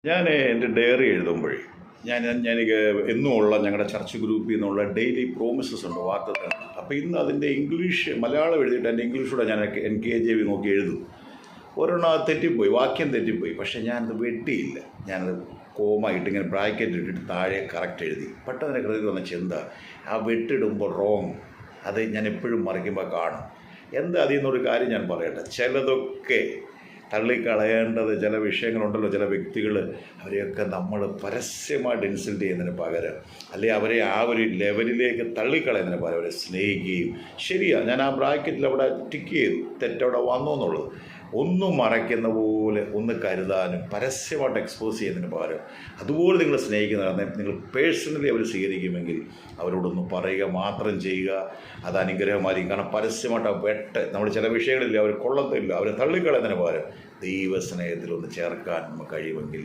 ഞാൻ എൻ്റെ ഡയറി എഴുതുമ്പോഴേ എനിക്ക് എന്നുമുള്ള ഞങ്ങളുടെ ചർച്ച് ഗ്രൂപ്പിൽ നിന്നുള്ള ഡെയിലി പ്രോമിസസ് ഉണ്ട്, വാഗ്ദത്തങ്ങൾ. അപ്പോൾ ഇന്ന് അതിൻ്റെ ഇംഗ്ലീഷ് മലയാളം എഴുതിയിട്ട് എൻ്റെ ഇംഗ്ലീഷൂടെ ഞാൻ NKJV നോക്കി എഴുതും. ഒരെണ്ണം അത് തെറ്റിപ്പോയി, വാക്യം തെറ്റിപ്പോയി. പക്ഷേ ഞാനത് വെട്ടിയില്ല. ഞാനത് കോമായിട്ട് ഇങ്ങനെ ബ്രാക്കറ്റ് ഇട്ടിട്ട് താഴെ കറക്റ്റ് എഴുതി. പെട്ടെന്ന് കൃതി വന്ന ചിന്ത, ആ വെട്ടിടുമ്പോൾ റോങ്, അത് ഞാൻ എപ്പോഴും മറിക്കുമ്പോൾ കാണും. എന്താ അതിൽ നിന്നൊരു കാര്യം ഞാൻ പറയട്ടെ. ചിലതൊക്കെ തള്ളിക്കളയേണ്ടത്, ചില വിഷയങ്ങളുണ്ടല്ലോ, ചില വ്യക്തികൾ, അവരെയൊക്കെ നമ്മൾ പരസ്യമായിട്ട് ഇൻസൾട്ട് ചെയ്യുന്നതിന് പകരം, അല്ലെങ്കിൽ അവരെ ആ ഒരു ലെവലിലേക്ക് തള്ളിക്കളയുന്നതിന് പകരം അവരെ സ്നേഹിക്കുകയും, ശരിയാണ്, ഞാൻ ആ ബ്രാക്കറ്റിൽ അവിടെ ടിക്ക് ചെയ്തു, തെറ്റവിടെ വന്നു എന്നുള്ളത്, ഒന്നും മറയ്ക്കുന്ന പോലെ ഒന്ന് കരുതാനും പരസ്യമായിട്ട് എക്സ്പോസ് ചെയ്യുന്നതിന് പകരം അതുപോലെ നിങ്ങൾ സ്നേഹിക്കുന്നതാണ്. നിങ്ങൾ പേഴ്സണലി അവർ സ്വീകരിക്കുമെങ്കിൽ അവരോടൊന്ന് പറയുക മാത്രം ചെയ്യുക. അത് അനുഗ്രഹമായിരിക്കും. കാരണം പരസ്യമായിട്ട് നമ്മൾ ചില വിഷയങ്ങളില്ല, അവർ കൊള്ളത്തില്ല, അവരെ തള്ളിക്കളയുന്നതിന് പകരം ദൈവസ്നേഹത്തിലൊന്ന് ചേർക്കാൻ നമുക്ക് കഴിയുമെങ്കിൽ